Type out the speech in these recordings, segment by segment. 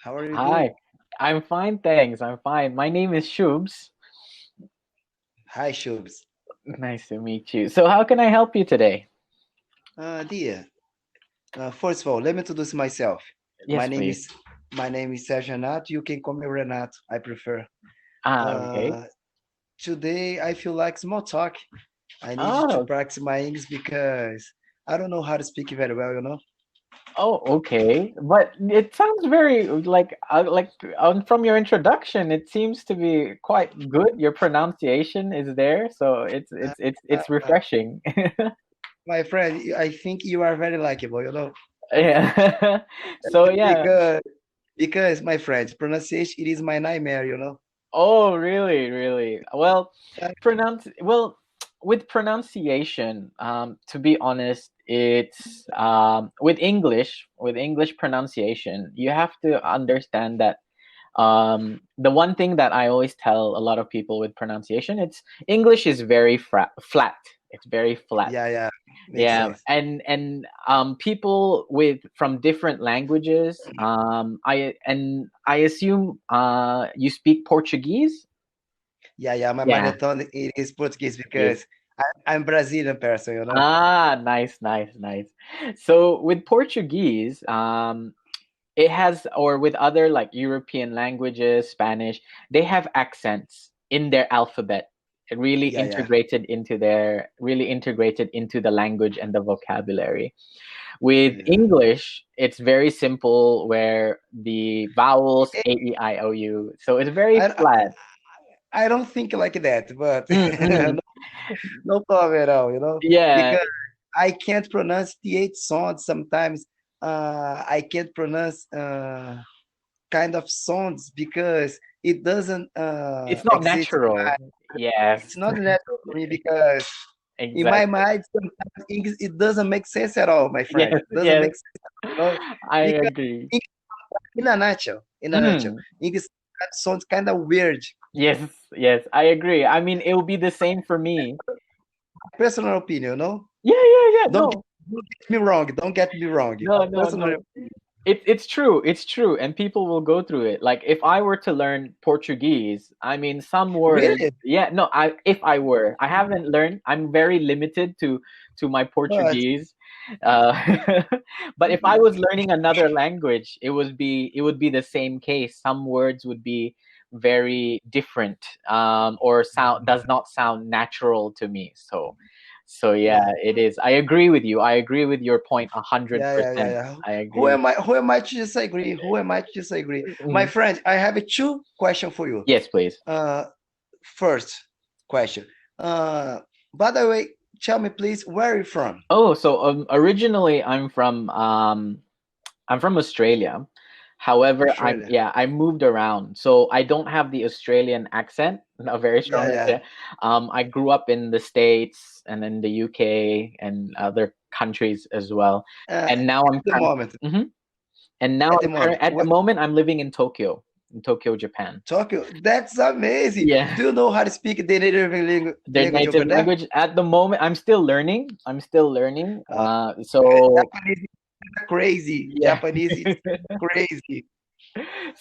How are you Hi, doing? I'm fine, thanks. I'm fine. My name is Shubs. Hi, Shubs. Nice to meet you. So, how can I help you today? Dear, first of all, let me introduce myself. My Yes, name please. is my name is Sergio Renato. You can call me Renato. I prefer. Okay. Uh, Today I feel like small talk. I need to Oh, practice my English because I don't know how to speak very well. okay. But it sounds very from your introduction, it seems to be quite good. Your pronunciation is there, so it's Uh, refreshing. my friend, I think you are very likable. Yeah. So yeah. Because my friend, pronunciation it is my nightmare. Oh, really, really? Well, Uh, with pronunciation, to be honest, it's with English pronunciation, you have to understand that the one thing that I always tell a lot of people with pronunciation, it's English is very flat. It's very flat. yeah, yeah, makes Yeah, sense. and people with from different languages, I assume you speak Portuguese. Yeah, yeah. My mother Yeah. tongue it is Portuguese Yes. because I'm Brazilian person. Ah, nice, nice, nice. So with Portuguese, it has, or with other like European languages, Spanish, they have accents in their alphabet, Yeah, yeah. really integrated into the language and the vocabulary. With Yeah. English, it's very simple, where the vowels A, E, I, O, U. So it's very I, I flat. I don't think like that, but Mm-mm. no, no problem at all. Yeah, Because I can't pronounce the eight sounds sometimes. I can't pronounce kind of sounds because it doesn't it's not exist. natural. It's Yes, not natural for me because in my exactly. mind sometimes English it doesn't make sense at all, my friend. Yes, It doesn't yes, make sense. I Because agree. in a nutshell, Mm, English sounds kind of weird. yes, yes, I agree. I mean, it will be the same for me. Personal opinion. Yeah, yeah, yeah. Don't get, No, don't get me wrong. Don't get me wrong. no, no, Personal, no. It's true. It's true, and people will go through it. Like if I were to learn Portuguese, I mean, some words. really, Yeah, no. I haven't learned. I'm very limited to my but Portuguese. Uh, but if I was learning another language, it would be the same case. Some words would be very different, or sound does not sound natural to me. So yeah, yeah, it is. I agree with you. I agree with your point a hundred yeah, yeah, yeah, percent. yeah. I Who agree. am I? Who am I to disagree? Who am I to disagree? My Mhm. friend, I have a two question for you. Yes, please. Uh, First question. Uh, by the way, tell me please, where are you from? Oh, so originally I'm from Australia. However, Australia. I moved around, so I don't have the Australian accent, a very Yeah, strong yeah. accent. I grew up in the States and in the UK and other countries as well, and now At the moment, Mhm. And now at the moment, at the moment I'm living in Tokyo, Japan. Tokyo. That's amazing. Yeah. Do you know how to speak the native Their language over native there? language at the moment, I'm still learning. I'm still learning. Uh, So Japanese is crazy. yeah. Japanese is crazy.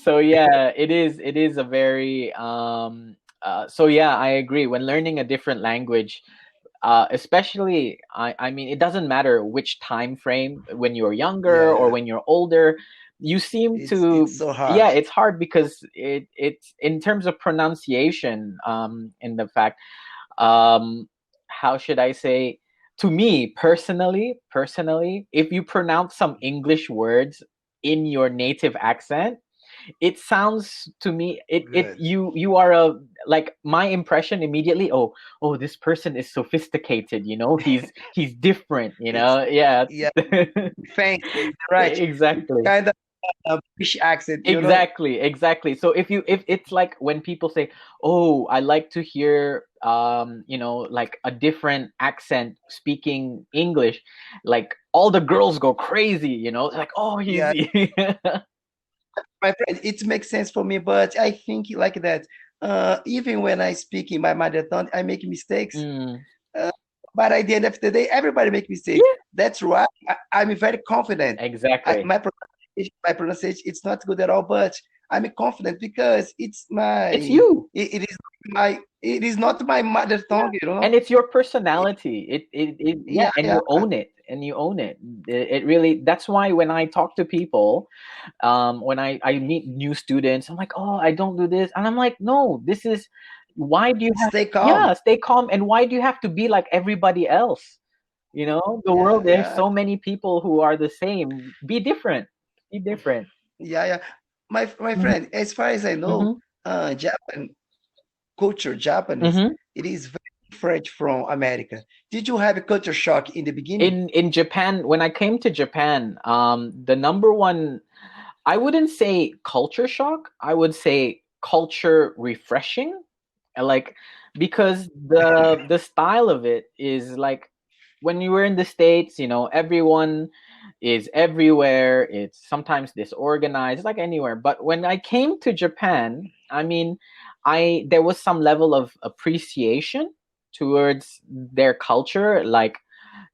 So yeah, it is a very so yeah, I agree. When learning a different language, especially I mean, it doesn't matter which time frame, when you're younger or Yeah, when you're older, you seem it's to, so hard. yeah, it's hard because it's in terms of pronunciation, in the fact, um how should I say, to me personally, if you pronounce some English words in your native accent, it sounds to me, it Good. you are a, like, my impression immediately, oh, this person is sophisticated, he's different, It's yeah. yeah, fancy, right? It's Exactly. kind of a British accent. Exactly. So if it's like when people say, "Oh, I like to hear like a different accent speaking English," like all the girls go crazy, It's like, "Oh, he's." Yeah, my friend, it makes sense for me, but I think like that. Even when I speak in my mother tongue, I make mistakes. Mm, Uh, but at the end of the day, everybody make mistakes. yeah, That's why I'm very confident. exactly. My my pronunciation it's not good at all, but I'm confident because It's you. it is not my mother Yeah. tongue, you know. And it's your personality. Yeah, Yeah, and yeah, you own it. And you own it. It really, that's why when I talk to people, when I meet new students, I'm like, oh, I don't do this. And I'm like, no, this is, why do you have, stay calm. yeah, stay calm. And why do you have to be like everybody else? You know, the world, Yeah, there's yeah, so many people who are the same. Be different. Be different. yeah, yeah. My Hmm. friend, as far as I know, Hmm. Japan culture, Japanese, Hmm. it is very different from America. Did you have a culture shock in the beginning? In Japan, when I came to Japan, the number one, I wouldn't say culture shock. I would say culture refreshing. Like, because the style of it is like, when you were in the States, everyone is everywhere. It's sometimes disorganized, like anywhere. But when I came to Japan, I mean, I there was some level of appreciation towards their culture. Like,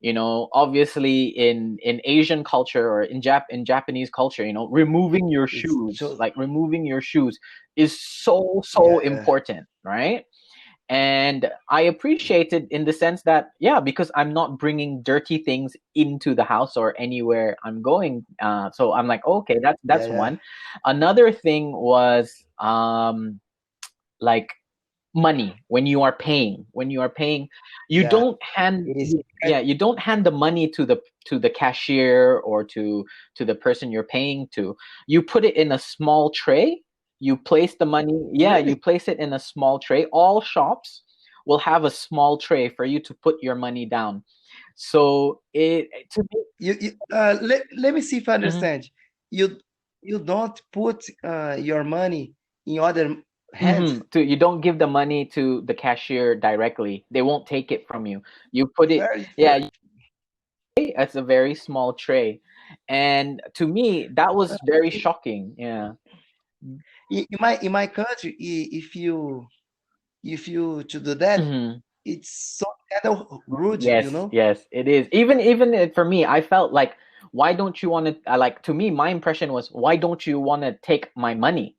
obviously in Asian culture, or in Japanese culture, removing your It's shoes, so like removing your shoes, is so yeah, yeah, important, right? And I appreciate it in the sense that, yeah, because I'm not bringing dirty things into the house or anywhere I'm going. So I'm like, okay, yeah, that's yeah, one. Another thing was, like, money. When you are paying, you yeah. don't hand It is you, yeah, you don't hand the money to the cashier, or to the person you're paying to. You put it in a small tray. You place the money, yeah, you really place it in a small tray. All shops will have a small tray for you to put your money down. So it to me. let me see if I Mhm. understand. You you don't put your money in other hands. You don't give the money to the cashier directly. They won't take it from you. You put it, Very yeah, different. it's a very small tray. And to me, that was very shocking. Yeah. In my country, if you to do that, Hmm. it's so kind of rude, you Yes, know. yes, it is. Even for me, I felt like, why don't you want to, like, to me, my impression was, why don't you want to take my money,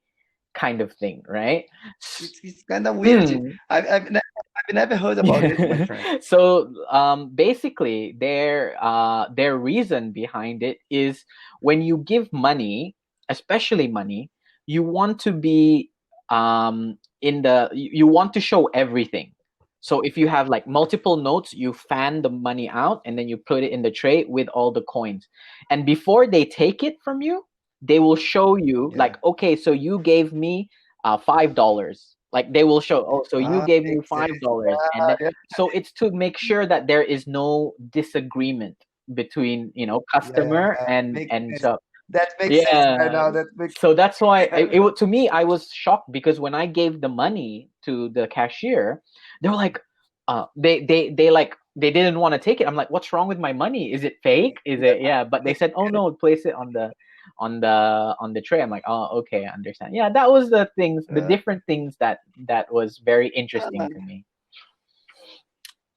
kind of thing, right? It's kind of weird. Mm. I've never heard about it, my friend. So, basically, their reason behind it is, when you give money, especially money, you want to be, you want to show everything. So if you have like multiple notes, you fan the money out and then you put it in the tray with all the coins. And before they take it from you, they will show you, Yeah. like, okay, so you gave me $5. Like, they will show, oh, so you Ah, gave me makes sense. $5, and Yeah, then, yeah, so it's to make sure that there is no disagreement between, yeah, yeah, customer yeah. and Makes sense. shop. That makes sense right Yeah. now. That makes So that's why, to me, I was shocked, because when I gave the money to the cashier, they were like, they didn't want to take it. I'm like, what's wrong with my money? Is it fake? Is it, yeah? But they said, oh no, place it on the tray. I'm like, oh, okay, I understand. Yeah, that was the uh, different things that was very interesting to me.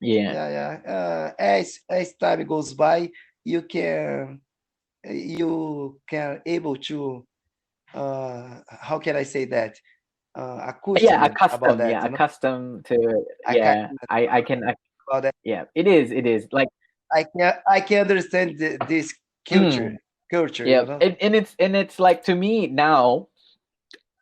Yeah. yeah, yeah. As time goes by, you can you can able to how can I say that? Yeah, Accustomed about accustomed. that, Yeah, you know? accustomed to. I can Yeah, I can. about that. Yeah, it is like. I can understand this Mm, culture, yeah, you know? and it's like, to me now,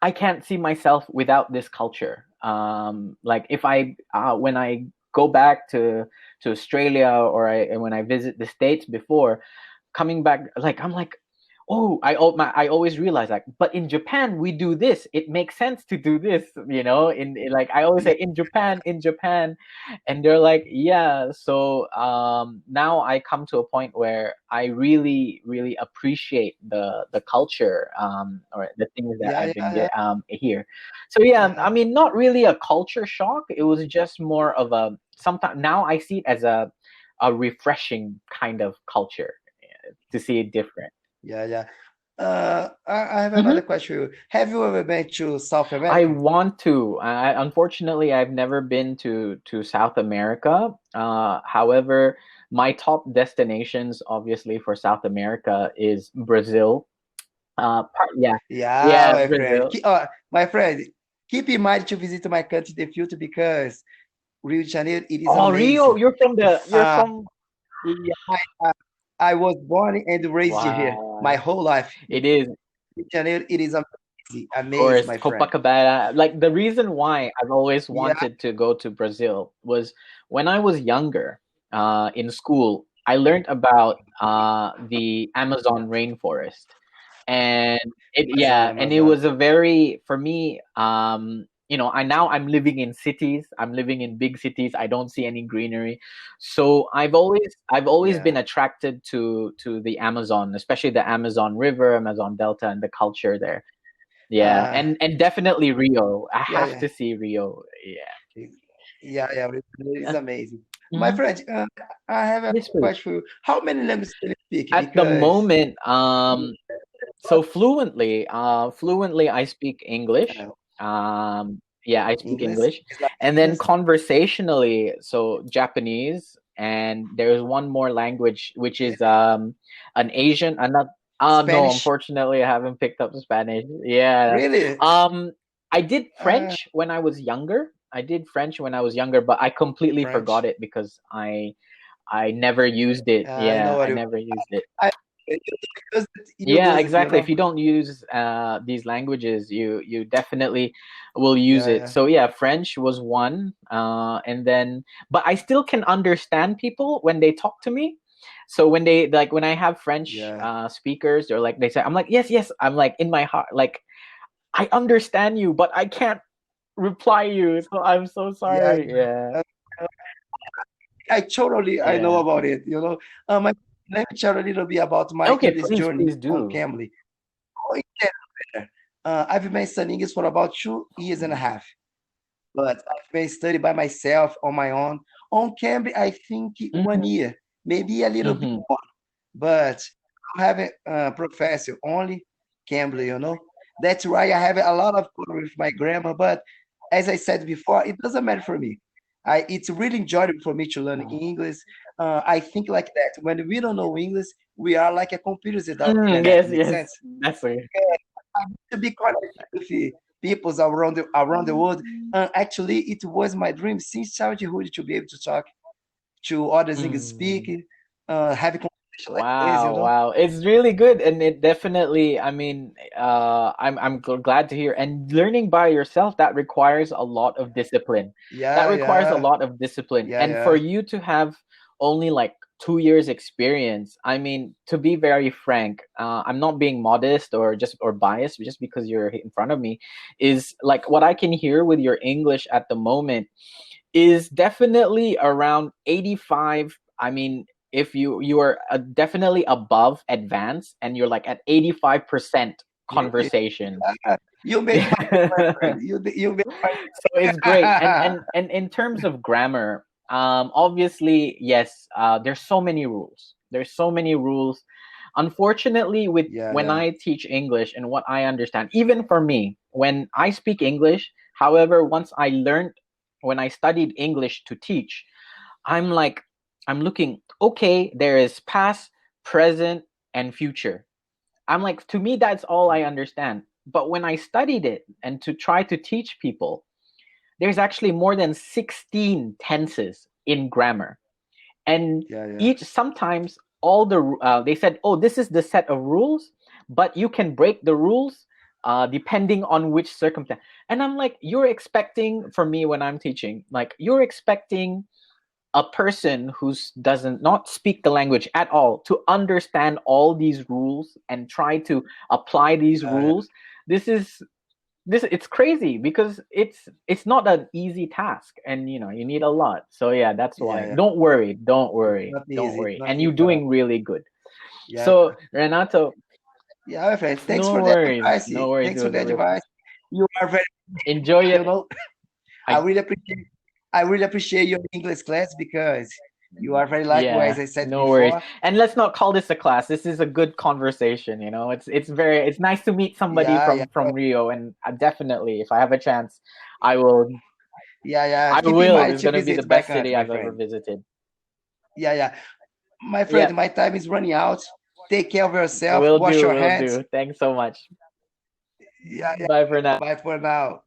I can't see myself without this culture. Like, if when I go back to Australia, or when I visit the States before coming back, like, I'm like, oh, I always realize, like, but in Japan we do this. It makes sense to do this, like, I always Yeah, say, in Japan, and they're like, yeah. So, now I come to a point where I really really appreciate the culture, or the things that yeah, I've yeah, been yeah, here. So, yeah, I yeah, mean, not really a culture shock. It was just more of a, sometimes now I see it as a refreshing kind of culture, to see it different. yeah, yeah. I have Hmm. another question for you. Have you ever been to South I America? want to. Unfortunately, I've never been to South America. However, my top destinations, obviously, for South America is Brazil. Yeah, Yeah, yeah, my friend. Brazil. My friend, keep in mind to visit my country in the future because Rio de Janeiro, it is Oh, Rio, amazing. you're Uh, from. yeah, I was born and raised here my Wow, whole life. it is. Rio de Janeiro, it is amazing, amazing, Course, my friend. Copacabana. Like the reason why I've always Yeah, wanted to go to Brazil was when I was younger, in school, I learned about the Amazon rainforest. And Amazon, and it Amazon. was a very, for me, I'm living in cities. I'm living in big cities. I don't see any greenery. So I've always been Yeah. attracted to the Amazon, especially the Amazon River, Amazon Delta, and the culture there. Yeah, Uh, and definitely Rio. I yeah, have yeah. to see Rio. Yeah, yeah, Rio de Janeiro is Yeah. amazing. My Mhm. friend, I have a Yes, please. question for you. How many languages can you speak? At the Because moment, you so fluently, I speak English. uh, Yeah, I speak English English, is like and then English, conversationally, so Japanese, and there's one more language which is an Asian. I'm not. No, Spanish. unfortunately, I haven't picked up Spanish. Yeah. Really? Um, I did Uh, French when I was younger. I did French when I was younger, but I completely forgot French. it because I never used it. I know Yeah, what I you. never used it. I you use it, you Yeah, lose it. You exactly. know. If you don't use these languages, you definitely will use Yeah, it. yeah, So yeah, French was one, and then but I still can understand people when they talk to me. So when I have French yeah, speakers, or like they say, I'm like yes, yes. I'm like in my heart, like I understand you, but I can't reply you. So I'm so yeah. sorry. Yeah, Uh, I know yeah. about it. You know. My, let me share a little bit about my Okay, English please, journey please on do. Cambly. Oh, yeah. I've been studying English for about 2 years and a half, but I've been studying by myself on my own. On Cambly, I think 1 year, maybe a little bit Mm-hmm. more, but I have a professor only Cambly, you know. That's why I have a lot of fun with my grammar, but as I said before, it doesn't matter for me. It's really enjoyable for me to learn English. I think like that. When we don't know English, we are like a computer without internet. Yes, Makes yes, sense? that's it. To be connected with the peoples around the world. Actually, it was my dream since childhood to be able to talk to others English Mm. speaking, have a conversation like this, you Wow, know. wow. It's really good, and it definitely, I mean, glad to hear. And learning by yourself, that requires a lot of discipline. That Yeah, requires a yeah, lot of discipline. yeah, And for yeah, you to have only like 2 years experience, I mean, to be very frank, I'm not being modest or biased just because you're in front of me, is like what I can hear with your English at the moment is definitely around 85. I mean, if you are definitely above advanced, and you're like at 85% really. conversation. You make my day, my So friend. You make my it's great. And in terms of grammar, obviously yes, there's so many rules. There's so many rules. Unfortunately, with yeah, when yeah, I teach English and what I understand, even for me, when I speak English, however, when I studied English to teach, I'm like, I'm looking, okay, there is past, present, and future. I'm like, to me, that's all I understand. But when I studied it and to try to teach people, there's actually more than 16 tenses in grammar. And yeah, yeah, each, sometimes all they said, oh, this is the set of rules, but you can break the rules depending on which circumstance. And I'm like, you're expecting, for me when I'm teaching, like you're expecting a person who doesn't not speak the language at all to understand all these rules and try to apply these yeah, rules. This is this It's crazy because it's not an easy task, and you need a lot. So yeah, that's yeah, why. yeah. It's not Don't easy. It's worry, not and easy you're at all. doing really good. Yeah, So Renato, yeah, my friend. Thanks no for the worries, advice. no worries. Thanks It for was the a real advice. pleasure. You are very, Enjoy you it. know, I I really appreciate I really appreciate your English class because you are very likable, as Yeah, I said no worries. before. And let's not call this a class. This is a good conversation. It's nice to meet somebody Yeah, yeah, from Rio, and definitely, if I have a chance, I will. yeah, yeah. I Keep in will. mind It's to gonna be the visit my best country, city my I've ever friend. visited. Yeah, yeah. My Yeah. friend, my time is running out. Take care of yourself. Will Wash do, your will hands. do. Thanks so much. Yeah, yeah. Bye for now. Bye for now.